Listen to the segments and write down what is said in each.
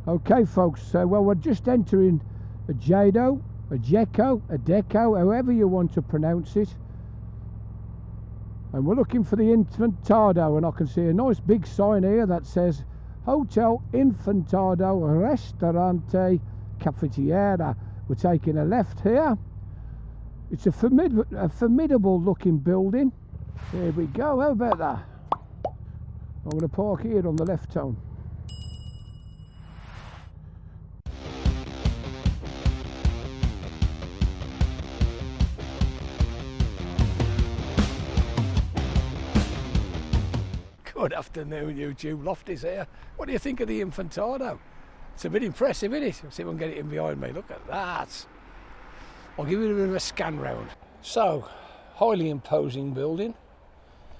Okay folks, well, we're just entering a Jado, a Jekko, a Deco, however you want to pronounce it. And we're looking for the Infantado, and I can see a nice big sign here that says Hotel Infantado Ristorante Cafetiera. We're taking a left here. It's a formidable looking building. There we go, how about that? I'm going to park here on the left tone. Good afternoon, YouTube. Lofty's here. What do you think of the Infantado? It's a bit impressive, isn't it? See if I can get it in behind me. Look at that. I'll give it a bit of a scan round. So, highly imposing building.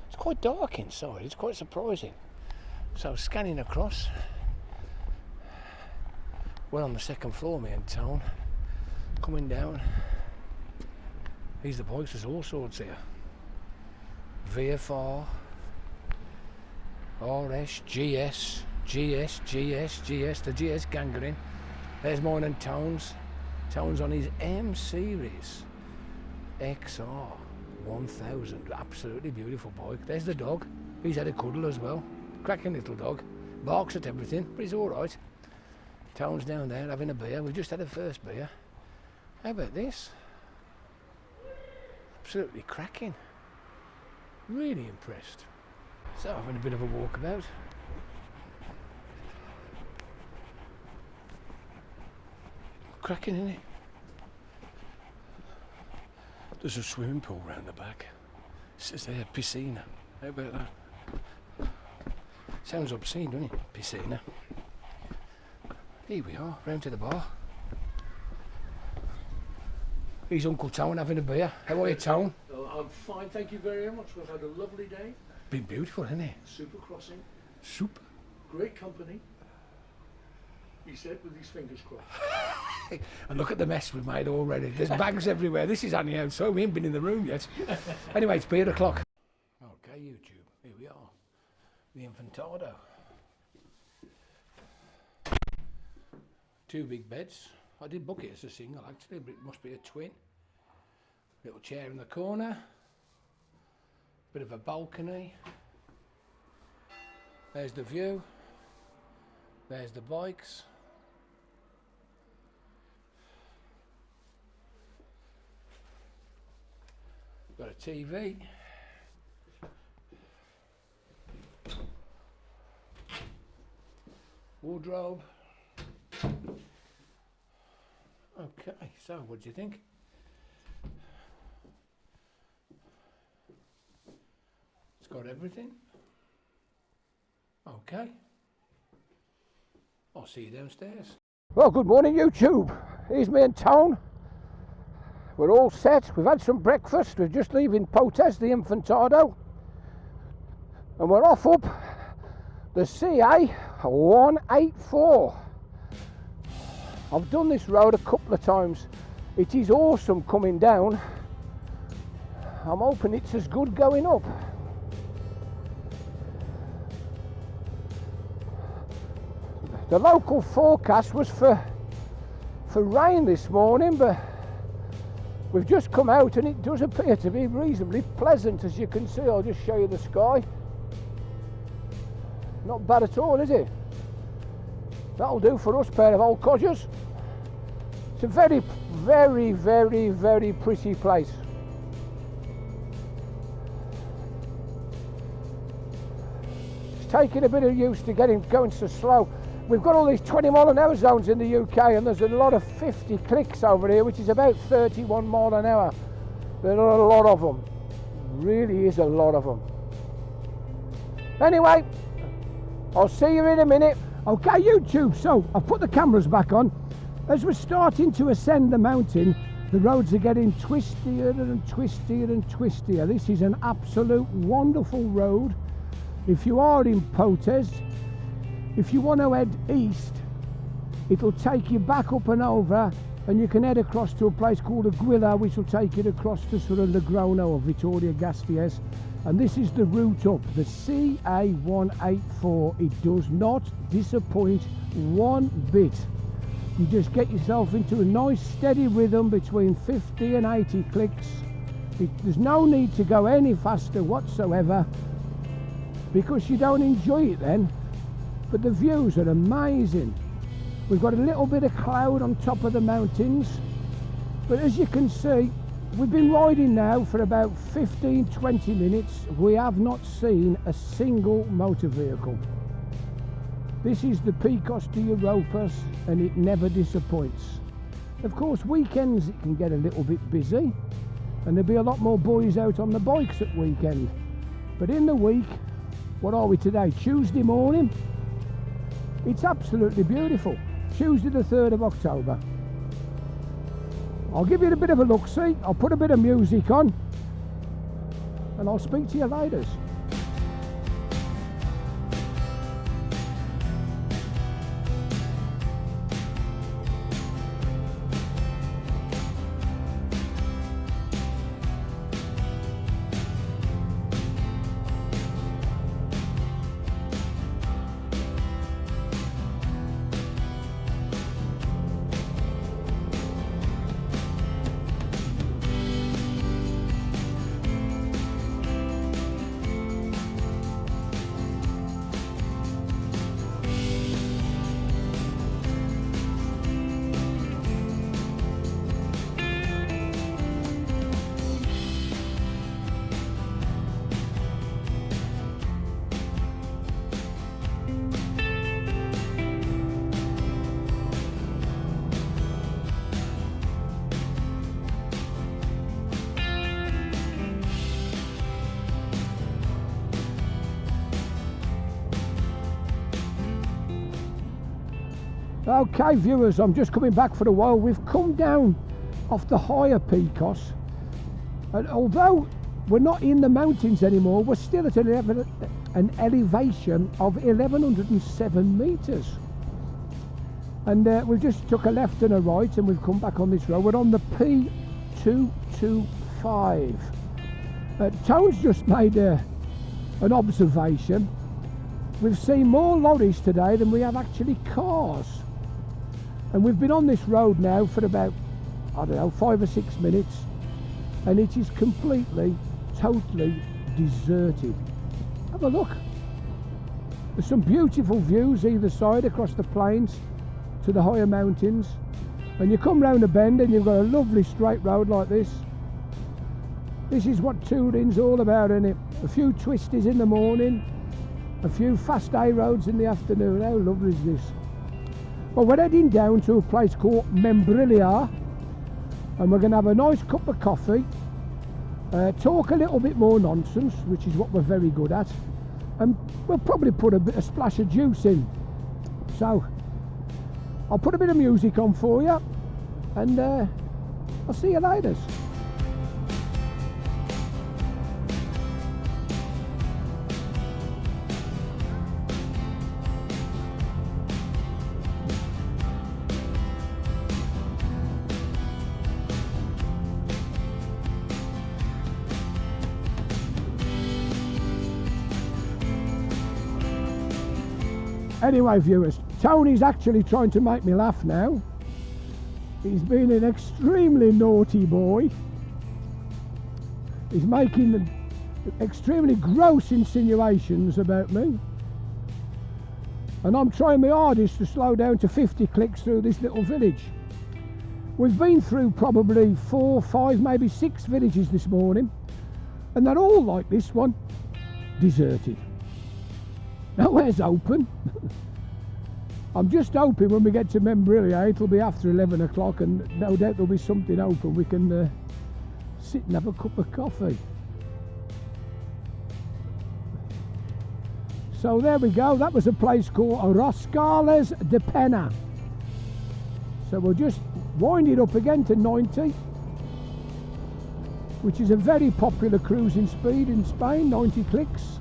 It's quite dark inside. It's quite surprising. So, scanning across. We're on the second floor, me in town. Coming down. These are the bikes. There's all sorts here. VFR. RS, GS, GS, the GS gangrene. There's mine and Tones. Tones on his M series XR 1000. Absolutely beautiful bike. There's the dog. He's had a cuddle as well. Cracking little dog. Barks at everything, but he's alright. Tones down there having a beer. We've just had a first beer. How about this? Absolutely cracking. Really impressed. So, having a bit of a walkabout. Cracking, isn't it? There's a swimming pool round the back. It says there, piscina. How about that? Sounds obscene, doesn't it? Piscina. Here we are, round to the bar. Here's Uncle Tone having a beer. How are you, Tone? Oh, I'm fine, thank you very much. We've had a lovely day. Been beautiful, hasn't it? Super crossing. Super. Great company. He said with his fingers crossed. And look at the mess we've made already. There's bags everywhere. This is only outside. We ain't been in the room yet. Anyway, it's beer o'clock. Okay, YouTube. Here we are. The Infantado. 2 big beds. I did book it as a single actually, but it must be a twin. Little chair in the corner. Bit of a balcony. There's the view. There's the bikes. Got a TV. Wardrobe. Okay, so what do you think? It's got everything. Okay. I'll see you downstairs. Well, good morning, YouTube. Here's me and Tone. We're all set. We've had some breakfast. We're just leaving Potes, the Infantado. And we're off up the CA 184. I've done this road a couple of times. It is awesome coming down. I'm hoping it's as good going up. The local forecast was for rain this morning, but we've just come out and it does appear to be reasonably pleasant, as you can see. I'll just show you the sky. Not bad at all, is it? That'll do for us, pair of old codgers. It's a very, very, very, very pretty place. It's taking a bit of use to getting going so slow. We've got all these 20 mile an hour zones in the UK, and there's a lot of 50 clicks over here, which is about 31 mile an hour. There are a lot of them. Really is a lot of them. Anyway, I'll see you in a minute. Okay, YouTube, so I've put the cameras back on. As we're starting to ascend the mountain, the roads are getting twistier and twistier and twistier. This is an absolute wonderful road. If you are in Potes, if you want to head east, it'll take you back up and over, and you can head across to a place called Aguila, which will take you across to sort of Logrono or Vitoria-Gasteiz. And this is the route up, the CA184. It does not disappoint one bit. You just get yourself into a nice steady rhythm between 50 and 80 clicks. There's no need to go any faster whatsoever, because you don't enjoy it then. But the views are amazing. We've got a little bit of cloud on top of the mountains, but as you can see, we've been riding now for about 15-20 minutes. We have not seen a single motor vehicle. This is the Picos de Europas, and it never disappoints. Of course, weekends it can get a little bit busy, and there'll be a lot more boys out on the bikes at weekend. But in the week, what are we today? Tuesday morning. It's absolutely beautiful. Tuesday the 3rd of October. I'll give you a bit of a look-see. I'll put a bit of music on, and I'll speak to you later. Okay viewers, I'm just coming back for a while. We've come down off the higher Picos, and although we're not in the mountains anymore, we're still at an elevation of 1107 metres. And we've just took a left and a right, and we've come back on this road. We're on the P225. Tone's just made an observation. We've seen more lorries today than we have actually cars. And we've been on this road now for about, I don't know, 5 or 6 minutes, and it is completely, totally deserted. Have a look. There's some beautiful views either side across the plains to the higher mountains, and you come round a bend and you've got a lovely straight road like this. This is what touring's all about, isn't it? A few twisties in the morning, a few fast A roads in the afternoon. How lovely is this? Well, we're heading down to a place called Membrilla, and we're going to have a nice cup of coffee, talk a little bit more nonsense, which is what we're very good at, and we'll probably put a splash of juice in. So I'll put a bit of music on for you, and I'll see you later. Anyway viewers, Tony's actually trying to make me laugh now. He's been an extremely naughty boy. He's making extremely gross insinuations about me. And I'm trying my hardest to slow down to 50 clicks through this little village. We've been through probably 4, 5, maybe 6 villages this morning, and they're all like this one, deserted. Nowhere's open. I'm just hoping when we get to Membrilla it'll be after 11 o'clock, and no doubt there'll be something open. We can sit and have a cup of coffee. So there we go. That was a place called Roscales de Pena. So we'll just wind it up again to 90, which is a very popular cruising speed in Spain, 90 clicks.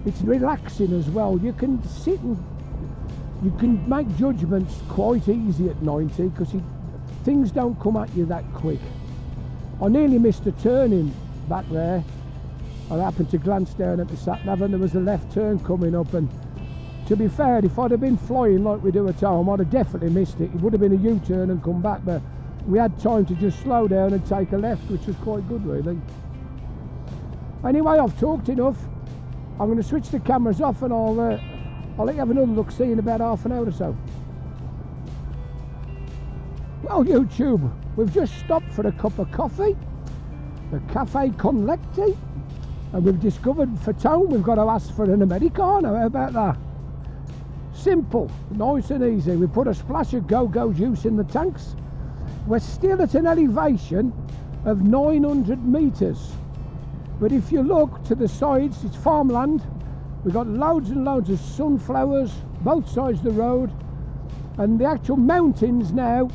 It's relaxing as well. You can sit and you can make judgments quite easy at 90 because things don't come at you that quick. I nearly missed a turning back there, I happened to glance down at the sat-nav and there was a left turn coming up, and to be fair, if I'd have been flying like we do at home, I'd have definitely missed it. It would have been a U-turn and come back, but we had time to just slow down and take a left, which was quite good really. Anyway, I've talked enough. I'm going to switch the cameras off and I'll let you have another look, see in about half an hour or so. Well, YouTube, we've just stopped for a cup of coffee, the Cafe con Leche, and we've discovered for town we've got to ask for an Americano. How about that? Simple, nice and easy. We put a splash of go-go juice in the tanks. We're still at an elevation of 900 metres, but if you look to the sides, it's farmland. We've got loads and loads of sunflowers both sides of the road, and the actual mountains now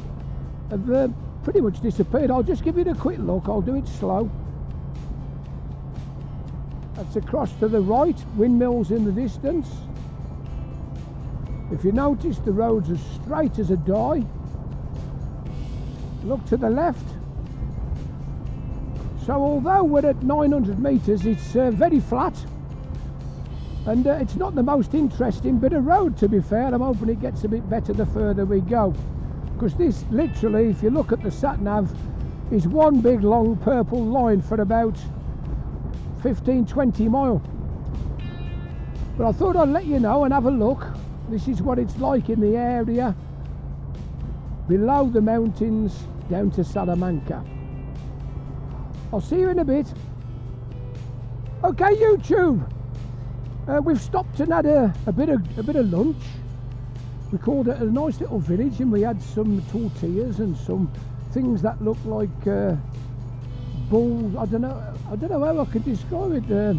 have pretty much disappeared. I'll just give it a quick look, I'll do it slow. That's across to the right, windmills in the distance. If you notice, the road's as straight as a die. Look to the left. So although we're at 900 metres, it's very flat, and it's not the most interesting bit of road, to be fair. I'm hoping it gets a bit better the further we go, because this literally, if you look at the sat-nav, is one big long purple line for about 15-20 mile. But I thought I'd let you know and have a look. This is what it's like in the area below the mountains down to Salamanca. I'll see you in a bit. Okay, YouTube, we've stopped and had a bit of lunch. We called it a nice little village, and we had some tortillas and some things that look like balls. I don't know how I could describe it.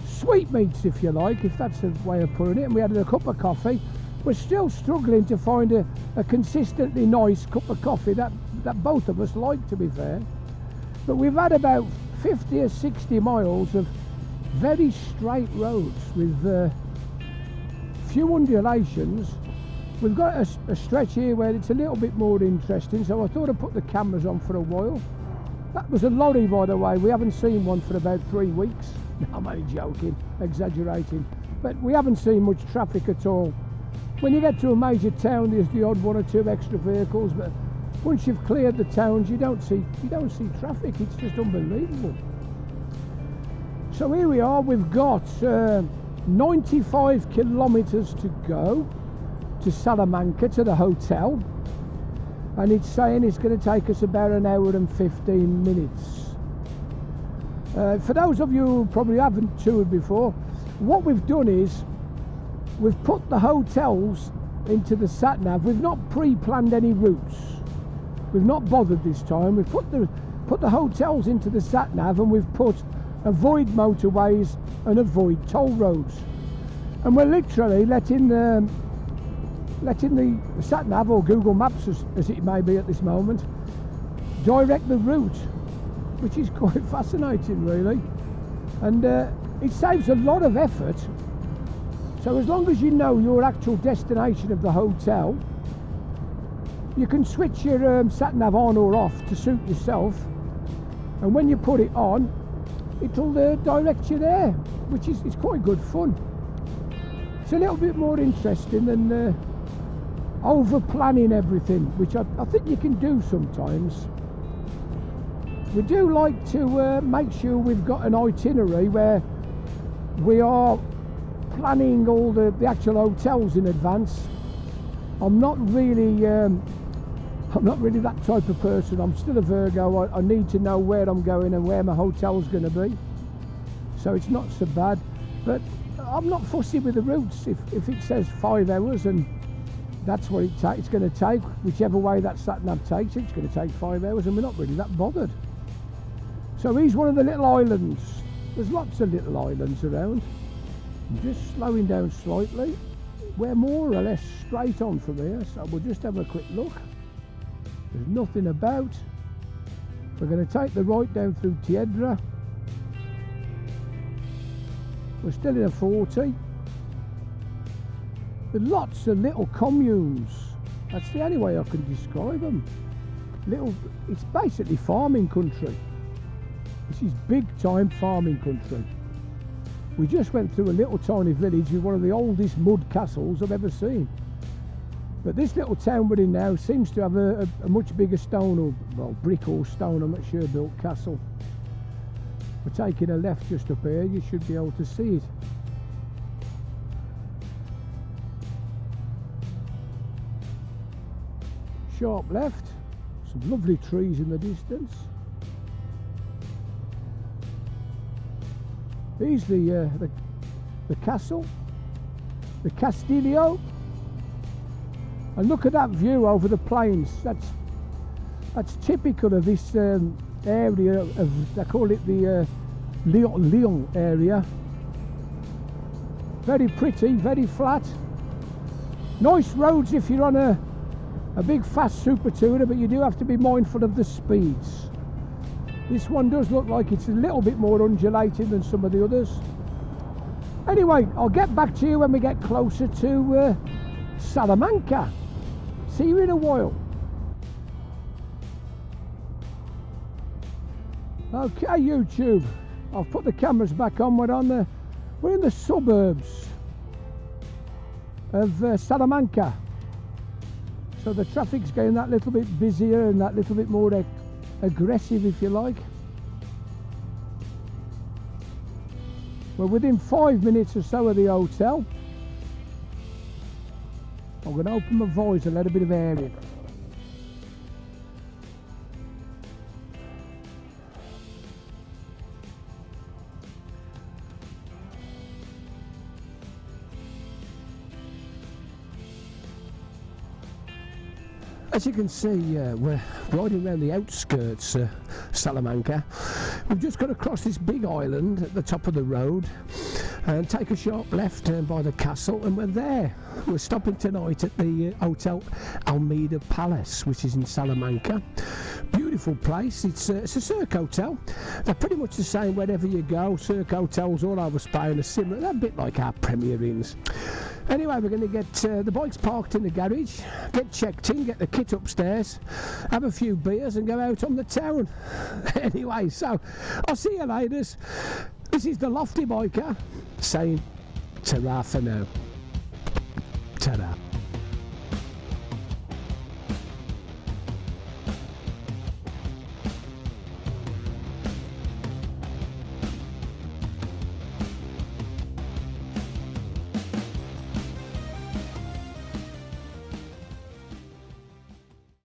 Sweetmeats, if you like, if that's a way of putting it. And we had a cup of coffee. We're still struggling to find a consistently nice cup of coffee that both of us like, to be fair. But we've had about 50 or 60 miles of very straight roads with few undulations. We've got a stretch here where it's a little bit more interesting, so I thought I'd put the cameras on for a while. That was a lorry, by the way. We haven't seen one for about 3 weeks. No, I'm only joking, exaggerating. But we haven't seen much traffic at all. When you get to a major town, there's the odd one or two extra vehicles, but once you've cleared the towns, you don't see traffic. It's just unbelievable. So here we are. We've got 95 kilometres to go to Salamanca, to the hotel, and it's saying it's going to take us about an hour and 15 minutes. For those of you who probably haven't toured before, what we've done is we've put the hotels into the sat-nav. We've not pre-planned any routes. We've not bothered this time. We've put the hotels into the sat-nav, and we've put avoid motorways and avoid toll roads. And we're literally letting the sat-nav, or Google Maps as it may be at this moment, direct the route, which is quite fascinating really. And it saves a lot of effort. So as long as you know your actual destination of the hotel, you can switch your sat-nav on or off to suit yourself, and when you put it on, it'll direct you there, which is quite good fun. It's a little bit more interesting than over planning everything, which I think you can do sometimes. We do like to make sure we've got an itinerary where we are planning all the actual hotels in advance. I'm not really that type of person. I'm still a Virgo. I need to know where I'm going and where my hotel's going to be, so it's not so bad. But I'm not fussy with the routes. If it says 5 hours and that's what it's going to take, whichever way that sat-nav takes, it's going to take 5 hours, and we're not really that bothered. So here's one of the little islands. There's lots of little islands around. I'm just slowing down slightly. We're more or less straight on from here, so we'll just have a quick look. There's nothing about. We're going to take the right down through Tiedra. We're still in a 40. There's lots of little communes. That's the only way I can describe them. It's basically farming country. This is big time farming country. We just went through a little tiny village with one of the oldest mud castles I've ever seen. But this little town we're in now seems to have a much bigger stone, or well, brick or stone, I'm not sure, built castle. We're taking a left just up here, you should be able to see it. Sharp left, some lovely trees in the distance. Here's the castle, the Castillo, and look at that view over the plains. That's typical of this area of, they call it the Lyon area. Very pretty, very flat. Nice roads if you're on a big fast super tourer, but you do have to be mindful of the speeds. This one does look like it's a little bit more undulating than some of the others. Anyway, I'll get back to you when we get closer to Salamanca. See you in a while. Okay, YouTube, I've put the cameras back on. We're in the suburbs of Salamanca. So the traffic's getting that little bit busier and that little bit more aggressive, if you like. We're within 5 minutes or so of the hotel. I'm going to open my visor and let a bit of air in. As you can see, we're riding around the outskirts of Salamanca. We've just got across this big island at the top of the road and take a sharp left turn by the castle, and we're there. We're stopping tonight at the Hotel Almeida Palace, which is in Salamanca. Beautiful place. It's a Cirque hotel. They're pretty much the same wherever you go. Cirque hotels all over Spain are similar. They're a bit like our Premier Inns. Anyway, we're going to get the bikes parked in the garage, get checked in, get the kit upstairs, have a few beers and go out on the town. Anyway, so I'll see you later. This is the Lofty Biker saying ta-ra for now. Ta-ra.